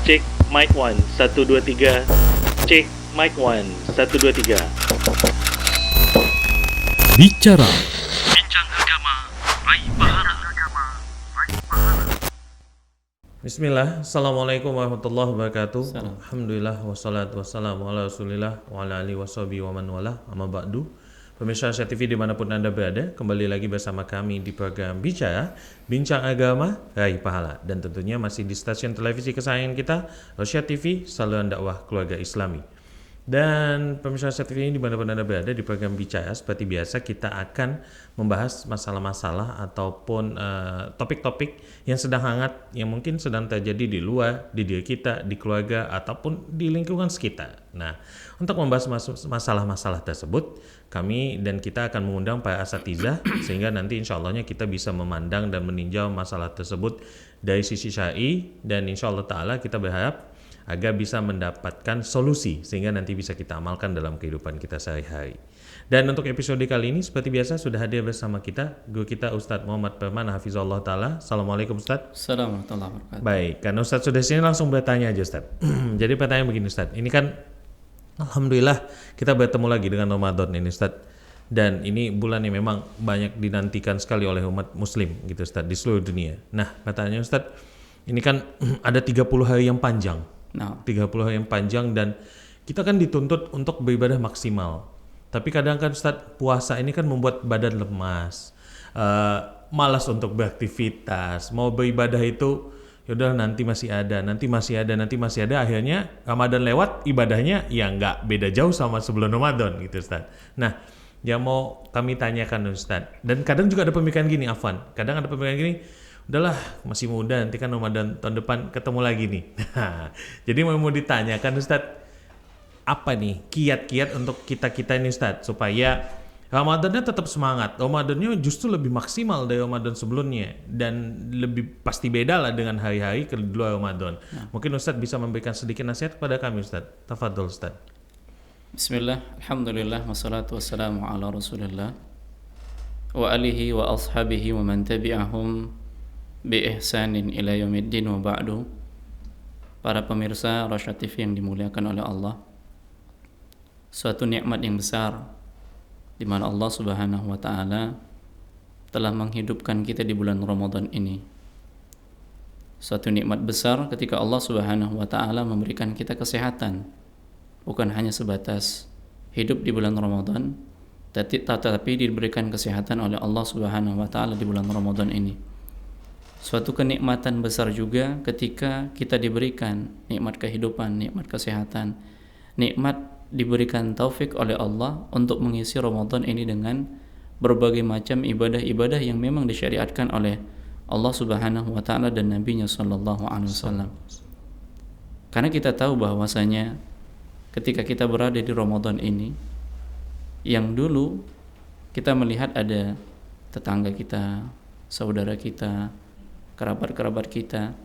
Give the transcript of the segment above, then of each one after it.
Cek mic 1 1 2 3. Cek mic 1 1 2 3. Bicara Bincang agama, raih pahala. Bismillah, Assalamualaikum warahmatullahi wabarakatuh. Alhamdulillah, wassalatu wassalamu ala rasulillah wa ala alihi washabihi wa man wala, amma ba'du. Pemirsa Asia TV dimanapun Anda berada, kembali lagi bersama kami di program Bicara, Bincang Agama, Raih Pahala. Dan tentunya masih di stasiun televisi kesayangan kita, Asia TV, saluran dakwah keluarga Islami. Dan pemirsa Asia TV ini dimanapun Anda berada, di program Bicara, seperti biasa kita akan membahas masalah-masalah ataupun topik-topik yang sedang hangat, yang mungkin sedang terjadi di luar, di diri kita, di keluarga, ataupun di lingkungan sekitar. Nah, untuk membahas masalah-masalah tersebut, kami dan kita akan mengundang para asatizah sehingga nanti insya Allahnya kita bisa memandang dan meninjau masalah tersebut dari sisi syar'i, dan insya Allah Ta'ala kita berharap agar bisa mendapatkan solusi sehingga nanti bisa kita amalkan dalam kehidupan kita sehari-hari. Dan untuk episode kali ini seperti biasa sudah hadir bersama kita guru kita Ustadz Muhammad Permana Hafizahullah Ta'ala. Assalamualaikum Ustadz. Assalamualaikum warahmatullahi wabarakatuh. Baik, karena Ustadz sudah sini langsung bertanya aja Ustadz. Jadi pertanyaan begini Ustadz, ini kan Alhamdulillah kita bertemu lagi dengan Ramadan ini Ustadz. Dan ini bulan yang memang banyak dinantikan sekali oleh umat muslim gitu Ustadz di seluruh dunia. Nah pertanyaannya Ustadz, ini kan ada 30 hari yang panjang. 30 hari yang panjang dan kita kan dituntut untuk beribadah maksimal. Tapi kadang kan Ustadz, puasa ini kan membuat badan lemas, malas untuk beraktivitas, mau beribadah itu yaudah nanti masih ada, akhirnya Ramadan lewat, ibadahnya ya nggak beda jauh sama sebelum Ramadan gitu Ustadz. Nah, yang mau kami tanyakan Ustadz, dan kadang juga ada pemikiran gini, kadang ada pemikiran gini, udahlah masih muda, nanti kan Ramadan tahun depan ketemu lagi nih. Jadi mau ditanyakan Ustadz, apa nih kiat-kiat untuk kita ini Ustadz supaya Ramadannya tetap semangat, Ramadannya justru lebih maksimal dari Ramadan sebelumnya dan lebih pasti beda lah dengan hari-hari kedua Ramadan. Mungkin Ustadz bisa memberikan sedikit nasihat kepada kami Ustadz. Tafadhol Ustadz. Bismillah, alhamdulillah, wassalatu wassalamu ala rasulillah wa alihi wa ashabihi wa man tabi'ahum bi ihsanin ila yaumiddin wa ba'du. Para pemirsa Rasya TV yang dimuliakan oleh Allah, suatu nikmat yang besar di mana Allah Subhanahu wa taala telah menghidupkan kita di bulan Ramadan ini. Suatu nikmat besar ketika Allah Subhanahu wa taala memberikan kita kesehatan, bukan hanya sebatas hidup di bulan Ramadan, tetapi diberikan kesehatan oleh Allah Subhanahu wa taala di bulan Ramadan ini. Suatu kenikmatan besar juga ketika kita diberikan nikmat kehidupan, nikmat kesehatan, nikmat diberikan taufik oleh Allah untuk mengisi Ramadan ini dengan berbagai macam ibadah-ibadah yang memang disyariatkan oleh Allah Subhanahu wa taala dan Nabi-Nya sallallahu alaihi wasallam. Karena kita tahu bahwasanya ketika kita berada di Ramadan ini, yang dulu kita melihat ada tetangga kita, saudara kita, kerabat-kerabat kita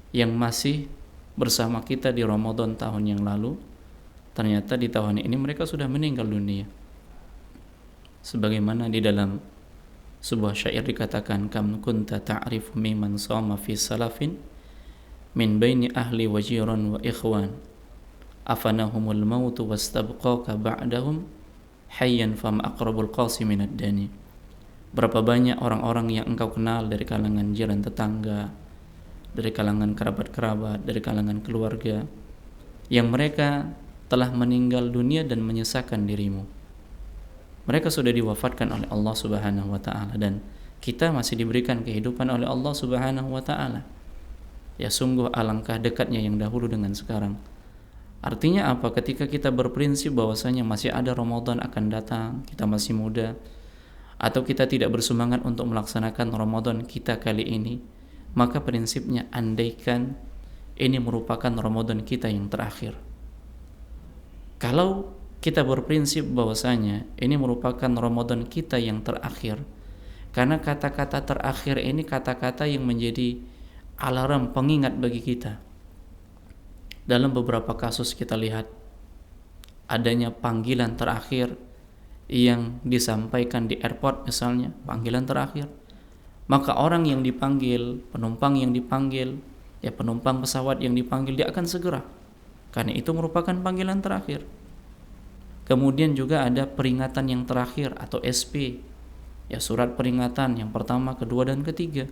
yang masih bersama kita di Ramadan tahun yang lalu, ternyata di tahun ini mereka sudah meninggal dunia. Sebagaimana di dalam sebuah syair dikatakan, kam kunta ta'rifu mimman shama fi salafin min baini ahli wa jiran wa ikhwan afanahumul mautu wastabqaka ba'dahum hayyan fam aqrabul qasi minad dani. Berapa banyak orang-orang yang engkau kenal dari kalangan jiran tetangga, dari kalangan kerabat-kerabat, dari kalangan keluarga, yang mereka telah meninggal dunia dan menyisakan dirimu. Mereka sudah diwafatkan oleh Allah Subhanahu wa taala dan kita masih diberikan kehidupan oleh Allah Subhanahu wa taala. Ya sungguh alangkah dekatnya yang dahulu dengan sekarang. Artinya apa? Ketika kita berprinsip bahwasanya masih ada Ramadan akan datang, kita masih muda, atau kita tidak bersemangat untuk melaksanakan Ramadan kita kali ini, maka prinsipnya andaikan ini merupakan Ramadan kita yang terakhir. Kalau kita berprinsip bahwasanya ini merupakan Ramadan kita yang terakhir, karena kata-kata terakhir ini kata-kata yang menjadi alarm pengingat bagi kita. Dalam beberapa kasus kita lihat adanya panggilan terakhir yang disampaikan di airport misalnya, panggilan terakhir. Maka orang yang dipanggil, penumpang yang dipanggil, Ya, penumpang pesawat yang dipanggil dia akan segera, karena itu merupakan panggilan terakhir. Kemudian juga ada peringatan yang terakhir atau SP, ya surat peringatan yang pertama, kedua, dan ketiga.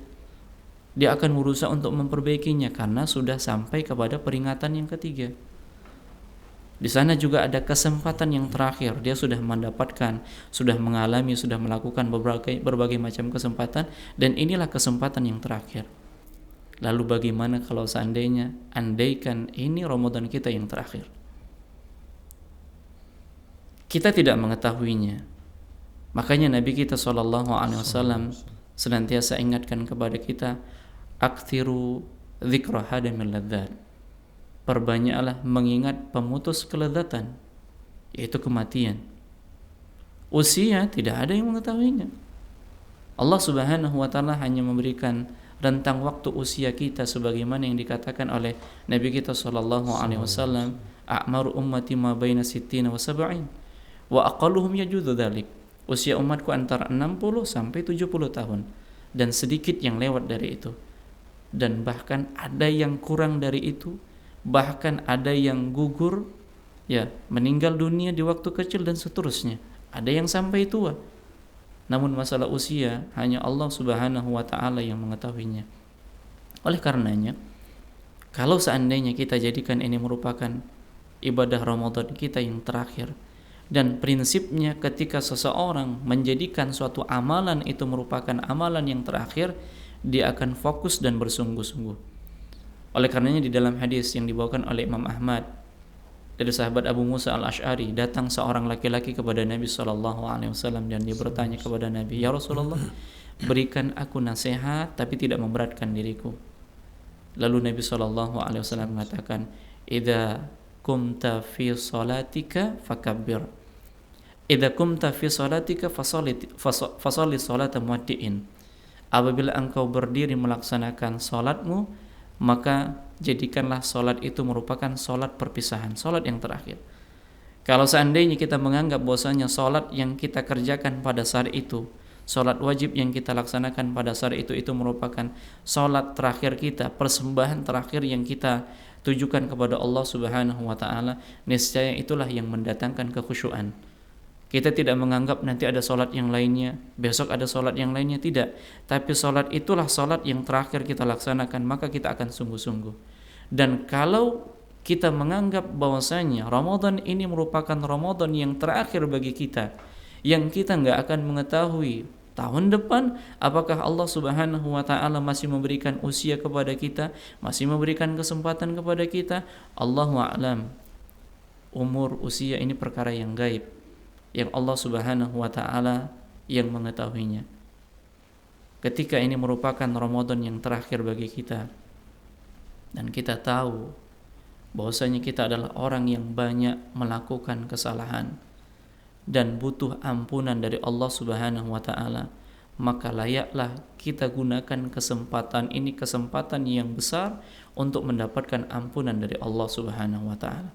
Dia akan berusaha untuk memperbaikinya karena sudah sampai kepada peringatan yang ketiga. Di sana juga ada kesempatan yang terakhir. Dia sudah mendapatkan, sudah mengalami, sudah melakukan berbagai macam kesempatan, dan inilah kesempatan yang terakhir. Lalu bagaimana kalau seandainya, andaikan ini Ramadan kita yang terakhir? Kita tidak mengetahuinya. Makanya Nabi kita SAW senantiasa ingatkan kepada kita, aktsiru dzikra hadamil ladzat. Perbanyaklah mengingat pemutus kelezatan, yaitu kematian. Usia tidak ada yang mengetahuinya. Allah Subhanahu wa taala hanya memberikan rentang waktu usia kita sebagaimana yang dikatakan oleh Nabi kita sallallahu alaihi wasallam, a'maru ummati ma baina 60 wa 70 wa aqalluhum yajuzu dzalik. Usia umatku antara 60 sampai 70 tahun, dan sedikit yang lewat dari itu. Dan bahkan ada yang kurang dari itu, bahkan ada yang gugur, ya, meninggal dunia di waktu kecil dan seterusnya. Ada yang sampai tua. Namun masalah usia hanya Allah Subhanahu wa taala yang mengetahuinya. Oleh karenanya, kalau seandainya kita jadikan ini merupakan ibadah Ramadan kita yang terakhir, dan prinsipnya ketika seseorang menjadikan suatu amalan itu merupakan amalan yang terakhir, dia akan fokus dan bersungguh-sungguh. Oleh karenanya di dalam hadis yang dibawakan oleh Imam Ahmad dari sahabat Abu Musa al-Ash'ari, datang seorang laki-laki kepada Nabi SAW dan dia bertanya kepada Nabi, "Ya Rasulullah, berikan aku nasihat tapi tidak memberatkan diriku." Lalu Nabi SAW mengatakan, "Idza kumta fi salatika fakabbir. Idza kumta fi salatika fasalli salata muwaddi'in." Apabila engkau berdiri melaksanakan salatmu, maka jadikanlah salat itu merupakan salat perpisahan, salat yang terakhir. Kalau seandainya kita menganggap bahwasanya salat yang kita kerjakan pada saat itu, salat wajib yang kita laksanakan pada saat itu merupakan salat terakhir kita, persembahan terakhir yang kita tujukan kepada Allah Subhanahu wa taala, niscaya itulah yang mendatangkan kekhusyuan. Kita tidak menganggap nanti ada salat yang lainnya, besok ada salat yang lainnya, tidak. Tapi salat itulah salat yang terakhir kita laksanakan, maka kita akan sungguh-sungguh. Dan kalau kita menganggap bahwasanya Ramadan ini merupakan Ramadan yang terakhir bagi kita, yang kita nggak akan mengetahui tahun depan apakah Allah Subhanahu wa taala masih memberikan usia kepada kita, masih memberikan kesempatan kepada kita, Allahu a'lam. Umur, usia ini perkara yang gaib, yang Allah Subhanahu wa taala yang mengetahuinya. Ketika ini merupakan Ramadan yang terakhir bagi kita, dan kita tahu bahwasanya kita adalah orang yang banyak melakukan kesalahan dan butuh ampunan dari Allah Subhanahu wa taala, maka layaklah kita gunakan kesempatan ini, kesempatan yang besar untuk mendapatkan ampunan dari Allah Subhanahu wa taala.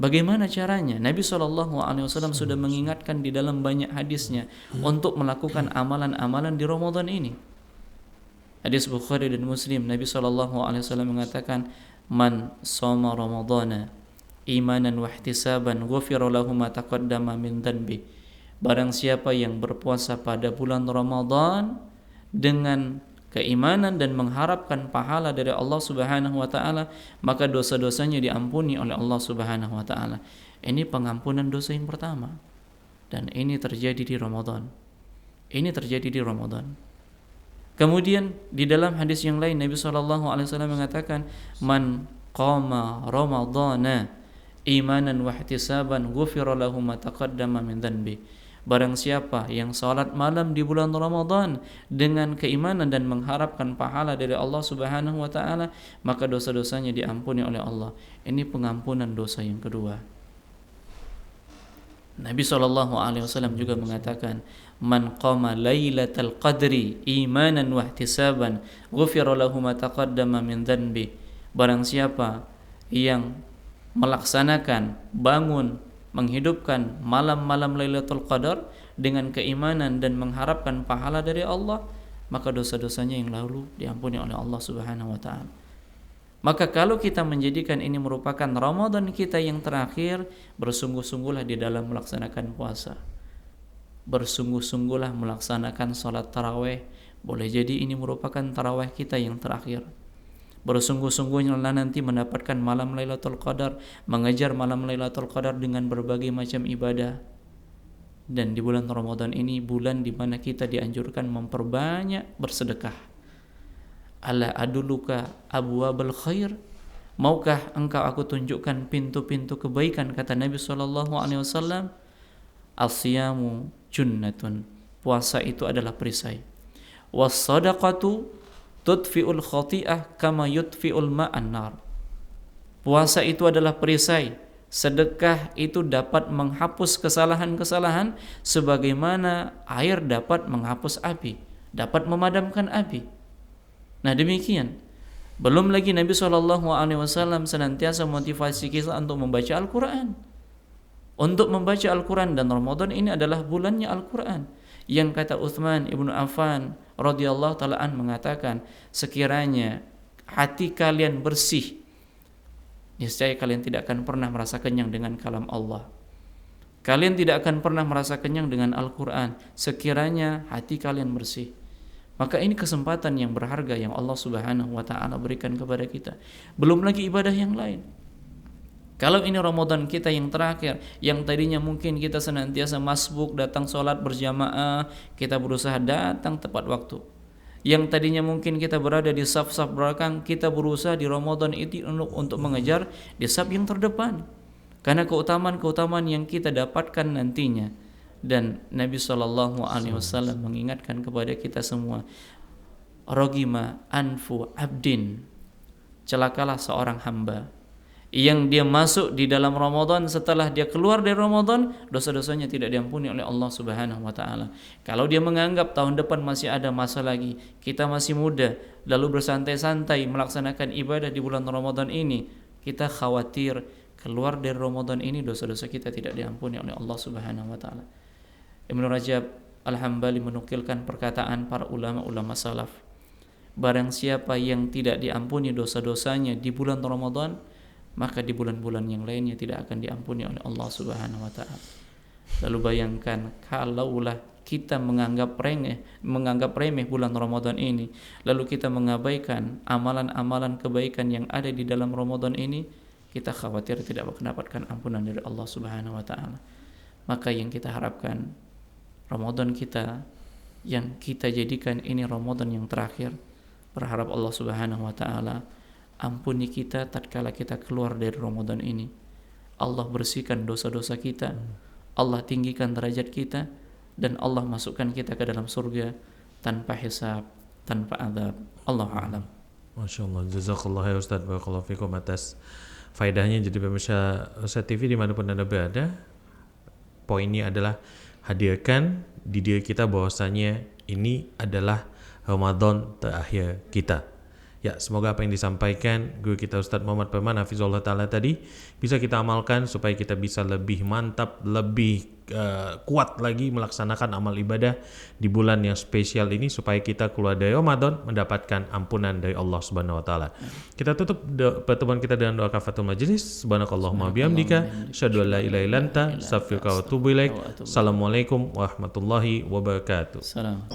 Bagaimana caranya? Nabi SAW sudah mengingatkan di dalam banyak hadisnya untuk melakukan amalan-amalan di Ramadan ini. Hadis Bukhari dan Muslim, Nabi SAW mengatakan, "Man shoma Ramadana imanan wa ihtisaban ghufira lahu ma taqaddama min dhanbi." Barang siapa yang berpuasa pada bulan Ramadan dengan keimanan dan mengharapkan pahala dari Allah Subhanahu wa taala, maka dosa-dosanya diampuni oleh Allah Subhanahu wa taala. Ini pengampunan dosa yang pertama. Dan ini terjadi di Ramadan. Ini terjadi di Ramadan. Kemudian di dalam hadis yang lain Nabi SAW mengatakan, "Man qama Ramadana imanan wa ihtisaban ghufira lahu ma taqaddama min dhanbi." Barang siapa yang salat malam di bulan Ramadan dengan keimanan dan mengharapkan pahala dari Allah Subhanahu wa taala, maka dosa-dosanya diampuni oleh Allah. Ini pengampunan dosa yang kedua. Nabi SAW juga mengatakan, "Man qama lailatal qadri imanan wa ihtisaban ghufira lahu ma taqaddama min dhanbi." Barang siapa yang melaksanakan, bangun, menghidupkan malam-malam Lailatul Qadar dengan keimanan dan mengharapkan pahala dari Allah, maka dosa-dosanya yang lalu diampuni oleh Allah Subhanahu wa taala. Maka kalau kita menjadikan ini merupakan Ramadan kita yang terakhir, bersungguh-sungguhlah di dalam melaksanakan puasa. Bersungguh-sungguhlah melaksanakan salat tarawih. Boleh jadi ini merupakan tarawih kita yang terakhir. Bersungguh-sungguhnya nanti mendapatkan malam Lailatul Qadar, mengejar malam Lailatul Qadar dengan berbagai macam ibadah. Dan di bulan Ramadan ini bulan di mana kita dianjurkan memperbanyak bersedekah. Ala aduluka abwabal khair, maukah engkau aku tunjukkan pintu-pintu kebaikan, kata Nabi SAW. As-siyamu junnatun, puasa itu adalah perisai. Was-sadaqatu tudfi'ul khati'ah kama yudfi'ul ma'an nar, puasa itu adalah perisai. Sedekah itu dapat menghapus kesalahan-kesalahan sebagaimana air dapat menghapus api, dapat memadamkan api. Nah demikian. Belum lagi Nabi SAW senantiasa motivasi kita untuk membaca Al-Quran. Untuk membaca Al-Quran, dan Ramadan ini adalah bulannya Al-Quran. Yang kata Uthman ibnu Affan radhiyallahu ta'ala an mengatakan, sekiranya hati kalian bersih, niscaya kalian tidak akan pernah merasa kenyang dengan kalam Allah. Kalian tidak akan pernah merasa kenyang dengan Al-Quran sekiranya hati kalian bersih. Maka ini kesempatan yang berharga yang Allah Subhanahu wa ta'ala berikan kepada kita. Belum lagi ibadah yang lain. Kalau ini Ramadan kita yang terakhir, yang tadinya mungkin kita senantiasa masbuk datang sholat berjamaah, kita berusaha datang tepat waktu. Yang tadinya mungkin kita berada di saf-saf belakang, kita berusaha di Ramadan itu untuk mengejar di saf yang terdepan. Karena keutamaan-keutamaan yang kita dapatkan nantinya. Dan Nabi SAW mengingatkan kepada kita semua, rogima anfu abdin, celakalah seorang hamba yang dia masuk di dalam Ramadan, setelah dia keluar dari Ramadan dosa-dosanya tidak diampuni oleh Allah Subhanahu wa ta'ala. Kalau dia menganggap tahun depan masih ada masa lagi, kita masih muda, lalu bersantai-santai melaksanakan ibadah di bulan Ramadan ini, kita khawatir keluar dari Ramadan ini dosa-dosa kita tidak diampuni oleh Allah Subhanahu wa ta'ala. Ibnu Rajab Al-Hambali menukilkan perkataan para ulama-ulama salaf, barang siapa yang tidak diampuni dosa-dosanya di bulan Ramadan, maka di bulan-bulan yang lainnya tidak akan diampuni oleh Allah Subhanahu wa ta'ala. Lalu bayangkan kalaulah kita menganggap remeh bulan Ramadan ini, lalu kita mengabaikan amalan-amalan kebaikan yang ada di dalam Ramadan ini, kita khawatir tidak mendapatkan ampunan dari Allah Subhanahu wa ta'ala. Maka yang kita harapkan, Ramadan kita yang kita jadikan ini Ramadan yang terakhir, berharap Allah Subhanahu wa ta'ala ampuni kita tatkala kita keluar dari Ramadan ini. Allah bersihkan dosa-dosa kita, Allah tinggikan derajat kita, dan Allah masukkan kita ke dalam surga tanpa hisab, tanpa azab. Allahu a'lam. Masya Allah, jazakallah ya Ustaz, barakallahu fikum atas faedahnya. Jadi pemirsa Ustaz TV dimanapun Anda berada, poinnya adalah hadirkan di diri kita bahwasanya ini adalah Ramadan terakhir kita. Ya, semoga apa yang disampaikan guru kita Ustaz Muhammad Firman Hafizullah Ta'ala tadi bisa kita amalkan supaya kita bisa lebih mantap, lebih kuat lagi melaksanakan amal ibadah di bulan yang spesial ini, supaya kita keluar dari Ramadan mendapatkan ampunan dari Allah Subhanahu wa taala. Kita tutup pertemuan kita dengan doa kafaratul majelis. Subhanakallahumma bihamdika asyhadu an la ilaha illa anta astaghfiruka wa atubu ilaik. Assalamualaikum warahmatullahi wabarakatuh. Salam.